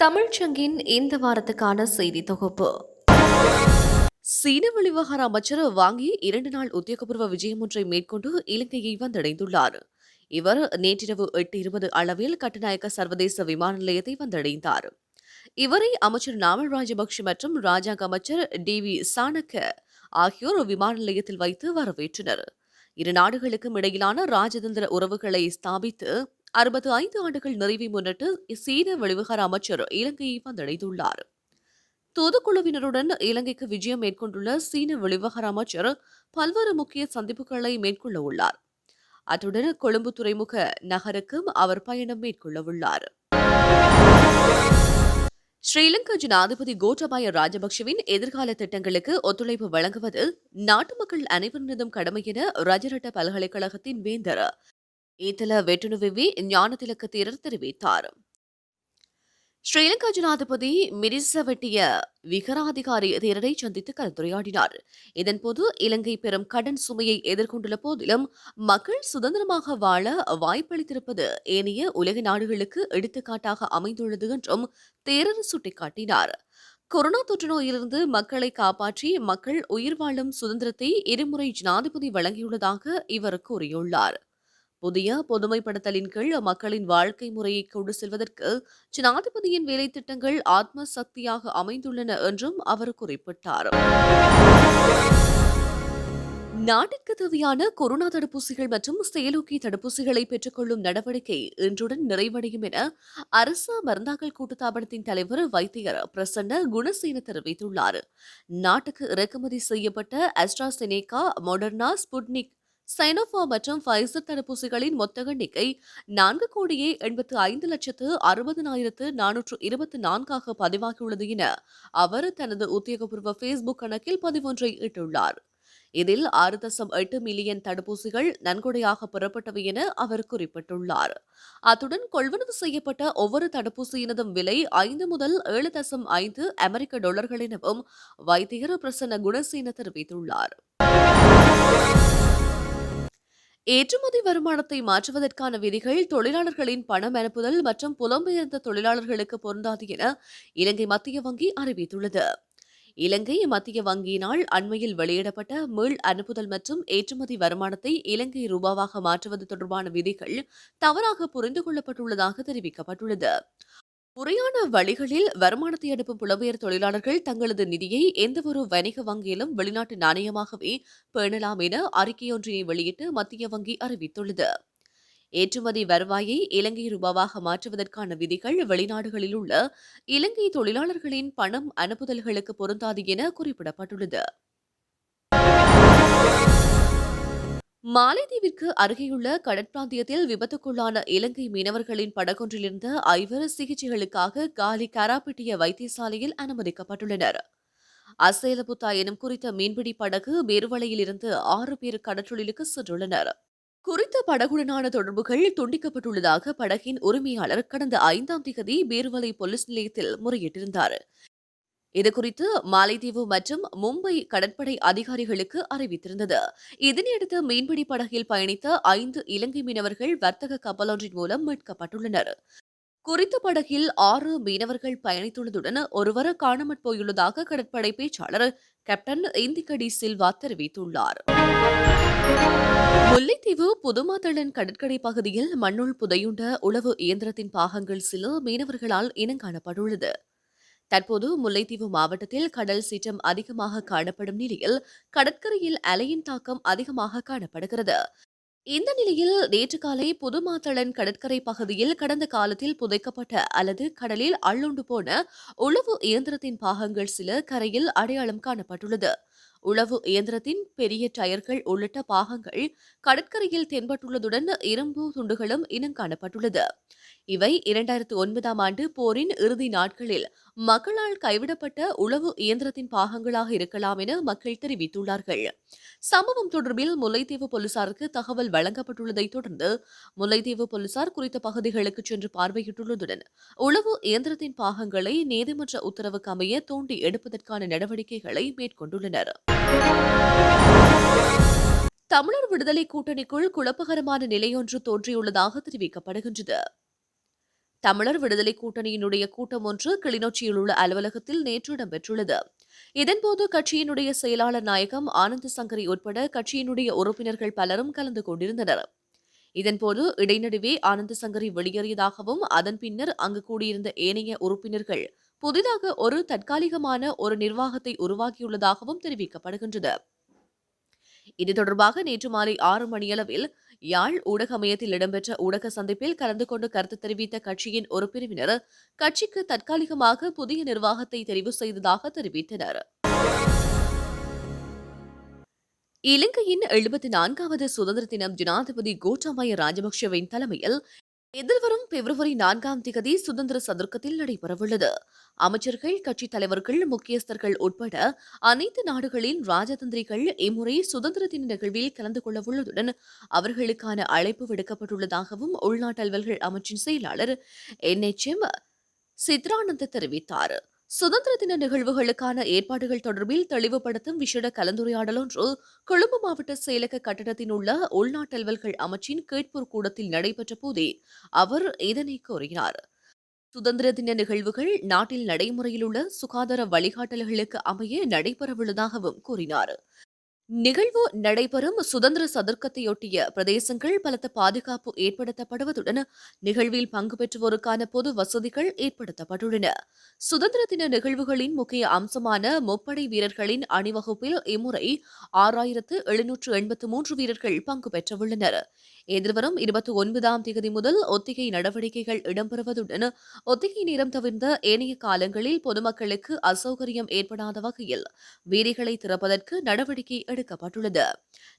தமிழ்ச்சங்கின் இந்த வாரத்துக்கான செய்தி தொகுப்பு. சீன வெளிவிவகார அமைச்சர் வாங்கி 2 நாள் உத்தியோகபூர்வ விஜயம் ஒன்றை மேற்கொண்டு இலங்கையை வந்தடைந்துள்ளார். இவர் நேற்றிரவு 8:20 அளவில் கட்டுநாயக்க சர்வதேச விமான நிலையத்தை வந்தடைந்தார். இவரை அமைச்சர் நாமல் ராஜபக்ஷ மற்றும் ராஜாங்க அமைச்சர் டி.வி. சாணக்க ஆகியோர் விமான நிலையத்தில் வைத்து வரவேற்றனர். இரு நாடுகளுக்கும் இடையிலான ராஜதந்திர உறவுகளை ஸ்தாபித்து 65 ஆண்டுகள் நிறைவை முன்னிட்டு சீன வெளிவிவகார அமைச்சர் இலங்கையை வந்தடைந்துள்ளார். தூதுக்குழுவினருடன் இலங்கைக்கு விஜயம் மேற்கொண்டுள்ள சீன வெளிவிவகார அமைச்சர் பல்வேறு முக்கிய சந்திப்புகளை மேற்கொள்ள உள்ளார். அத்துடன் கொழும்பு துறைமுக நகருக்கும் அவர் பயணம் மேற்கொள்ள உள்ளார். ஸ்ரீலங்கா ஜனாதிபதி கோட்டாபய ராஜபக்ஷவின் எதிர்கால திட்டங்களுக்கு ஒத்துழைப்பு வழங்குவது நாட்டு மக்கள் அனைவரினதும் கடமை என ரஜரட்ட பல்கலைக்கழகத்தின் வேந்தர் ஈத்தல வெட்டுணுவிவி ஞானதிலக்க தேரர் தெரிவித்தார். ஸ்ரீலங்கா ஜனாதிபதி மிரிசவெட்டிய விகராதிகாரி தேரரை சந்தித்து கலந்துரையாடினார். இதன்போது இலங்கை பெரும் கடன் சுமையை எதிர்கொண்டுள்ள போதிலும் மக்கள் சுதந்திரமாக வாழ வாய்ப்பளித்திருப்பது ஏனைய உலக நாடுகளுக்கு எடுத்துக்காட்டாக அமைந்துள்ளது என்றும் தேரர் சுட்டிக்காட்டினார். கொரோனா தொற்று நோயிலிருந்து மக்களை காப்பாற்றி மக்கள் உயிர் வாழும் சுதந்திரத்தை இருமுறை ஜனாதிபதி வழங்கியுள்ளதாக இவர் கூறியுள்ளார். புதிய பொதுமைப்படுத்தலின் கீழ் மக்களின் வாழ்க்கை முறையை கொண்டு செல்வதற்கு ஜனாதிபதியின் வேலை திட்டங்கள் ஆத்ம சக்தியாக அமைந்துள்ளன என்றும் அவர் குறிப்பிட்டார். நாட்டிற்கு தேவையான கொரோனா தடுப்பூசிகள் மற்றும் செயலூக்கி தடுப்பூசிகளை பெற்றுக்கொள்ளும் நடவடிக்கை இன்றுடன் நிறைவடையும் என அரசு மருந்தாக்கல் கூட்டுத்தாபனத்தின் தலைவர் வைத்தியர் பிரசன்ன குணசேன தெரிவித்துள்ளார். நாட்டுக்கு இறக்குமதி செய்யப்பட்ட அஸ்ட்ராசெனேகா, மொடர்னா, ஸ்புட்னிக், சைனோஃபா மற்றும் ஃபைசர் தடுப்பூசிகளின் மொத்த எண்ணிக்கை 4,85,60,424 பதிவாகியுள்ளது என அவர் தனது உத்தியோகபூர்வ ஃபேஸ்புக் கணக்கில் பதிவொன்றை இட்டுள்ளார். இதில் 6.8 மில்லியன் தடுப்பூசிகள் நன்கொடையாக பெறப்பட்டவை என அவர் குறிப்பிட்டுள்ளார். அத்துடன் கொள்வனவு செய்யப்பட்ட ஒவ்வொரு தடுப்பூசியினதும் விலை 5 முதல் 7.5 அமெரிக்க டாலர்கள் எனவும் வைத்தியர் பிரசன்ன குணசேன தெரிவித்துள்ளார். ஏற்றுமதி வருமானத்தை மாற்றுவதற்கான விதிகள் தொழிலாளர்களின் பணம் அனுப்புதல் மற்றும் புலம்பெயர்ந்த தொழிலாளர்களுக்கு பொருந்தாது என இலங்கை மத்திய வங்கி அறிவித்துள்ளது. இலங்கை மத்திய வங்கியினால் அண்மையில் வெளியிடப்பட்ட மீள் அனுப்புதல் மற்றும் ஏற்றுமதி வருமானத்தை இலங்கை ரூபாவாக மாற்றுவது தொடர்பான விதிகள் தவறாக புரிந்து கொள்ளப்பட்டுள்ளதாக தெரிவிக்கப்பட்டுள்ளது. முறையான வழிகளில் வருமானத்தை அனுப்பும் புலம்பெயர் தொழிலாளர்கள் தங்களது நிதியை எந்தவொரு வணிக வங்கியிலும் வெளிநாட்டு நாணயமாகவே பேணலாம் என அறிக்கையொன்றினை வெளியிட்டு மத்திய வங்கி அறிவித்துள்ளது. ஏற்றுமதி வருவாயை இலங்கை ரூபாவாக மாற்றுவதற்கான விதிகள் வெளிநாடுகளில் உள்ள இலங்கை தொழிலாளர்களின் பணம் அனுப்புதல்களுக்கு பொருந்தாது என குறிப்பிடப்பட்டுள்ளது. மாலைதீவிற்கு அருகேயுள்ள கடற்பிராந்தியத்தில் விபத்துக்குள்ளான இலங்கை மீனவர்களின் படகொன்றிலிருந்த 5 சிகிச்சைகளுக்காக காலி கராப்பிட்டிய வைத்தியசாலையில் அனுமதிக்கப்பட்டுள்ளனர். அசேலபுத்தா எனும் குறித்த மீன்பிடி படகு பேருவளையில் இருந்து 6 பேர் கடற்றொழிலுக்கு சென்றுள்ளனர். குறித்த படகுடனான தொடர்புகள் துண்டிக்கப்பட்டுள்ளதாக படகின் உரிமையாளர் கடந்த 5ஆம் தேதி பேருவளை போலீஸ் நிலையத்தில் முறையிட்டிருந்தார். இதுகுறித்து மாலைதீவு மற்றும் மும்பை கடற்படை அதிகாரிகளுக்கு அறிவித்திருந்தது. இதனையடுத்து மீன்பிடி படகில் பயணித்த 5 இலங்கை மீனவர்கள் வர்த்தக கப்பலொன்றின் மூலம் மீட்கப்பட்டுள்ளனர். குறித்த படகில் 6 மீனவர்கள் பயணித்துள்ளதுடன் ஒருவர் காணாமற் போயுள்ளதாக கடற்படை பேச்சாளர் கேப்டன் இந்திகடி சில்வா தெரிவித்துள்ளார். முல்லைத்தீவு புதுமாத்தளன் கடற்கரை பகுதியில் மண்ணுள் புதையுண்ட உளவு இயந்திரத்தின் பாகங்கள் சில மீனவர்களால் இனங்காணப்பட்டுள்ளது. தற்போது முல்லைத்தீவு மாவட்டத்தில் கடல் சீற்றம் அதிகமாக காணப்படும் நிலையில் கடற்கரையில் அலையின் தாக்கம் அதிகமாக காணப்படுகிறது. இந்த நிலையில் நேற்று காலை புதுமாத்தளன் கடற்கரை பகுதியில் கடந்த காலத்தில் புதைக்கப்பட்ட அல்லது கடலில் அள்ளுண்டு போன உளவு இயந்திரத்தின் பாகங்கள் சில கரையில் அடையாளம் காணப்பட்டுள்ளது. உளவு இயந்திரத்தின் பெரிய டயர்கள் உள்ளிட்ட பாகங்கள் கடற்கரையில் தென்பட்டுள்ளதுடன் இரும்பு துண்டுகளும் இனம் காணப்பட்டுள்ளது. இவை 2009ஆம் ஆண்டு போரின் இறுதி நாட்களில் மக்களால் கைவிடப்பட்ட உளவு இயந்திரத்தின் பாகங்களாக இருக்கலாம் என மக்கள் தெரிவித்துள்ளார்கள். சம்பவம் தொடர்பில் முல்லைத்தீவு போலீசாருக்கு தகவல் வழங்கப்பட்டுள்ளதை தொடர்ந்து முல்லைத்தீவு போலீசார் குறித்த பகுதிகளுக்கு சென்று பார்வையிட்டுள்ளதுடன் உளவு இயந்திரத்தின் பாகங்களை நீதிமன்ற உத்தரவுக்கு அமைய தோண்டி எடுப்பதற்கான நடவடிக்கைகளை மேற்கொண்டுள்ளனர். தமிழர் விடுதலை கூட்டணிக்குள் குழப்பகரமான நிலையொன்று தோன்றியுள்ளதாக தெரிவிக்கப்படுகின்றது. தமிழர் விடுதலை கூட்டணியினுடைய கூட்டம் ஒன்று கிளிநொச்சியில் உள்ள அலுவலகத்தில் நேற்று இடம்பெற்றுள்ளது. இதன்போது கட்சியினுடைய செயலாளர் நாயகம் ஆனந்த சங்கரி உட்பட கட்சியினுடைய உறுப்பினர்கள் பலரும் கலந்து கொண்டிருந்தனர். இதன்போது இடைநடுவே ஆனந்த சங்கரி வெளியேறியதாகவும் அதன் பின்னர் அங்கு கூடியிருந்த ஏனைய உறுப்பினர்கள் புதிதாக ஒரு தற்காலிகமான ஒரு நிர்வாகத்தை உருவாக்கியுள்ளதாகவும் தெரிவிக்கப்படுகின்றது. இது தொடர்பாக நேற்று மாலை 6 மணியளவில் யாழ் ஊடக மையத்தில் இடம்பெற்ற ஊடக சந்திப்பில் கலந்து கொண்டு கருத்து தெரிவித்த கட்சியின் ஒரு பிரிவினர் கட்சிக்கு தற்காலிகமாக புதிய நிர்வாகத்தை தெரிவு செய்ததாக தெரிவித்தனர். இலங்கையின் 74வது சுதந்திர தினம் ஜனாதிபதி கோட்டாபய ராஜபக்ஷவின் தலைமையில் எதிர்வரும் பிப்ரவரி 4ஆம் திகதி சுதந்திர சதுர்க்கத்தில் நடைபெறவுள்ளது. அமைச்சர்கள், கட்சித் தலைவர்கள், முக்கியஸ்தர்கள் உட்பட அனைத்து நாடுகளின் ராஜதந்திரிகள் இம்முறை சுதந்திர தின நிகழ்வில் கலந்து கொள்ளவுள்ளதுடன் அவர்களுக்கான அழைப்பு விடுக்கப்பட்டுள்ளதாகவும் உள்நாட்டு அலுவல்கள் அமைச்சின் செயலாளர் NHM சித்ரானந்த தெரிவித்தார். சுதந்திர தின நிகழ்வுகளுக்கான ஏற்பாடுகள் தொடர்பில் தெளிவுபடுத்தும் விசேட கலந்துரையாடல் ஒன்று கொழும்பு மாவட்ட செயலக கட்டடத்தில் உள்ள உள்நாட்டு அலுவல்கள் அமைச்சின் கேட்போர் கூடத்தில் நடைபெற்ற போதே அவர் இதனை கூறினார். சுதந்திர தின நிகழ்வுகள் நாட்டில் நடைமுறையில் உள்ள சுகாதார வழிகாட்டல்களுக்கு அமைய நடைபெறவுள்ளதாகவும் கூறினார். நிகழ்வு நடைபெறும் சுதந்திர சதுர்க்கத்தையொட்டிய பிரதேசங்கள் பலத்த பாதுகாப்பு ஏற்படுத்தப்படுவதுடன் நிகழ்வில் பங்கு பெற்றுவோருக்கான பொது வசதிகள் ஏற்படுத்தப்பட்டுள்ளன. சுதந்திர தின நிகழ்வுகளின் முக்கிய அம்சமான முப்படை வீரர்களின் அணிவகுப்பில் இம்முறை 6783 வீரர்கள் பங்கு பெற்றவுள்ளனர். எதிர்வரும் 29ஆம் தேதி முதல் ஒத்திகை நடவடிக்கைகள் இடம்பெறுவதுடன் ஒத்திகை நேரம் தவிர்ந்த ஏனைய காலங்களில் பொதுமக்களுக்கு அசௌகரியம் ஏற்படாத வகையில் வீதிகளை திறப்பதற்கு நடவடிக்கை எடுக்கப்பட்டுள்ளது.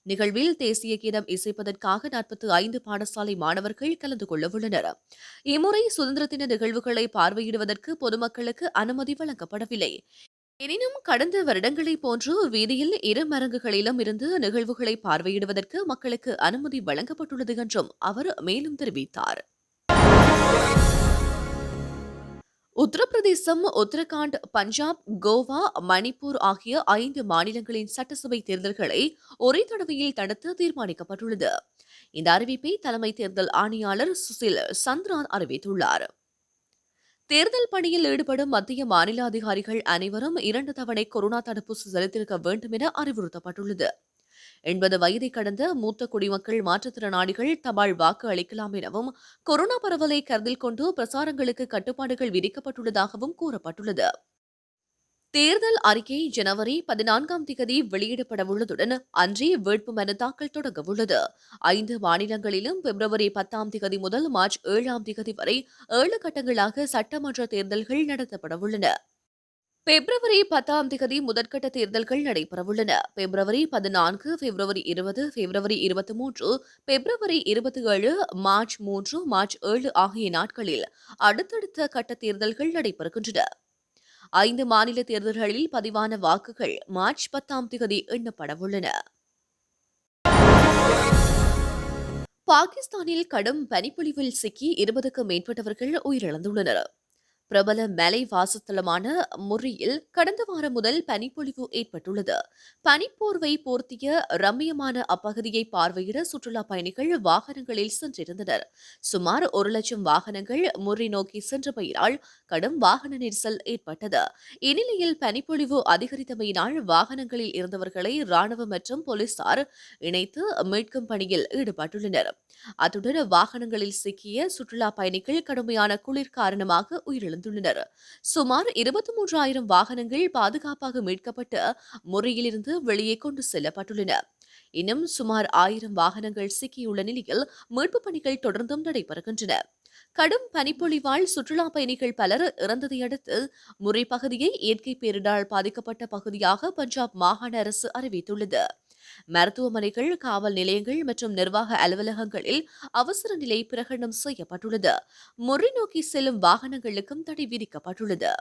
நிகழ்வில் தேசிய கீதம் இசைப்பதற்காக 45 பாடசாலை மாணவர்கள் கலந்து கொள்ளவுள்ளனர். இம்முறை சுதந்திர தின நிகழ்வுகளை பார்வையிடுவதற்கு பொதுமக்களுக்கு அனுமதி வழங்கப்படவில்லை. எனினும் கடந்த வருடங்களைப் போன்று வீதியில் இரு மரங்குகளிலும் இருந்து நிகழ்வுகளை பார்வையிடுவதற்கு மக்களுக்கு அனுமதி வழங்கப்பட்டுள்ளது என்றும் அவர் மேலும் தெரிவித்தார். உத்தரப்பிரதேசம், உத்தரகாண்ட், பஞ்சாப், கோவா, மணிப்பூர் ஆகிய 5 மாநிலங்களின் சட்டசபை தேர்தல்களை ஒரே தடவையில் நடத்த தீர்மானிக்கப்பட்டுள்ளது. இந்த அறிவிப்பை தலைமை தேர்தல் ஆணையாளர் சுசில் சந்திரான் அறிவித்துள்ளார். தேர்தல் பணியில் ஈடுபடும் மத்திய மாநில அதிகாரிகள் அனைவரும் 2 தவணை கொரோனா தடுப்பூசி செலுத்தியிருக்க வேண்டும் என அறிவுறுத்தப்பட்டுள்ளது. 80 வயதை கடந்த மூத்த குடிமக்கள், மாற்றுத்திறனாளிகள் தபால் வாக்கு அளிக்கலாம் எனவும் கொரோனா பரவலை கருத்தில் கொண்டு பிரசாரங்களுக்கு கட்டுப்பாடுகள் விதிக்கப்பட்டுள்ளதாகவும் கூறப்பட்டுள்ளது. தேர்தல் அறிக்கை ஜனவரி 14ஆம் தேதி வெளியிடப்படவுள்ளதுடன் அன்றே வேட்புமனு தாக்கல் தொடங்கவுள்ளது. 5 மாநிலங்களிலும் பிப்ரவரி 10ஆம் தேதி முதல் மார்ச் 7ஆம் தேதி வரை 7 கட்டங்களாக சட்டமன்ற தேர்தல்கள் நடத்தப்படவுள்ளன. பிப்ரவரி 10ஆம் தேதி முதற்கட்ட தேர்தல்கள் நடைபெறவுள்ளன. பிப்ரவரி 14, பிப்ரவரி 20, பிப்ரவரி 23, பிப்ரவரி 27, மார்ச் 3, மார்ச் 7 ஆகிய நாட்களில் அடுத்தடுத்த கட்ட தேர்தல்கள் நடைபெறுகின்றன. 5 மாநில தேர்தல்களில் பதிவான வாக்குகள் மார்ச் 10ஆம் தேதி எண்ணப்படவுள்ளன. பாகிஸ்தானில் கடும் பனிப்பொழிவில் சிக்கி 20க்கும் மேற்பட்டவர்கள் உயிரிழந்துள்ளனர். பிரபல மலை வாசஸ்தலமான முர்ரியில் கடந்த வாரம் முதல் பனிப்பொழிவு ஏற்பட்டுள்ளது. பனிப்போர்வை போர்த்திய ரம்மியமான அப்பகுதியை பார்வையிட சுற்றுலா பயணிகள் வாகனங்களில் சென்றிருந்தனர். சுமார் 1 லட்சம் வாகனங்கள் முர்ரி நோக்கி சென்றமையினால் கடும் வாகன நெரிசல் ஏற்பட்டது. இந்நிலையில் பனிப்பொழிவு அதிகரித்தமையினால் வாகனங்களில் இருந்தவர்களை ராணுவம் மற்றும் போலீசார் இணைத்து மீட்கும் பணியில் ஈடுபட்டுள்ளனர். அத்துடன் வாகனங்களில் சிக்கிய சுற்றுலா பயணிகள் கடுமையான குளிர் காரணமாக உயிரிழந்தனர். சுமார் 23,000 வாகனங்கள் பாதுகாப்பாக மீட்கப்பட்டு முறையிலிருந்து வெளியே கொண்டு செல்லப்பட்டுள்ளன. இன்னும் சுமார் 1000 வாகனங்கள் சிக்கியுள்ள நிலையில் மீட்புப் பணிகள் தொடர்ந்தும் நடைபெறுகின்றன. கடும் பனிப்பொழிவால் சுற்றுலா பயணிகள் பலர் இறந்ததை அடுத்து முறை பகுதியை இயற்கை பேரிடரால் பாதிக்கப்பட்ட பகுதியாக பஞ்சாப் மாகாண அரசு அறிவித்துள்ளது. மருத்துவமனைகள், காவல் நிலையங்கள் மற்றும் நிர்வாக அலுவலகங்களில் அவசர நிலை பிரகடனம் செய்யப்பட்டுள்ளது. முறை நோக்கி செல்லும் வாகனங்களுக்கும் தடை விதிக்கப்பட்டுள்ளது.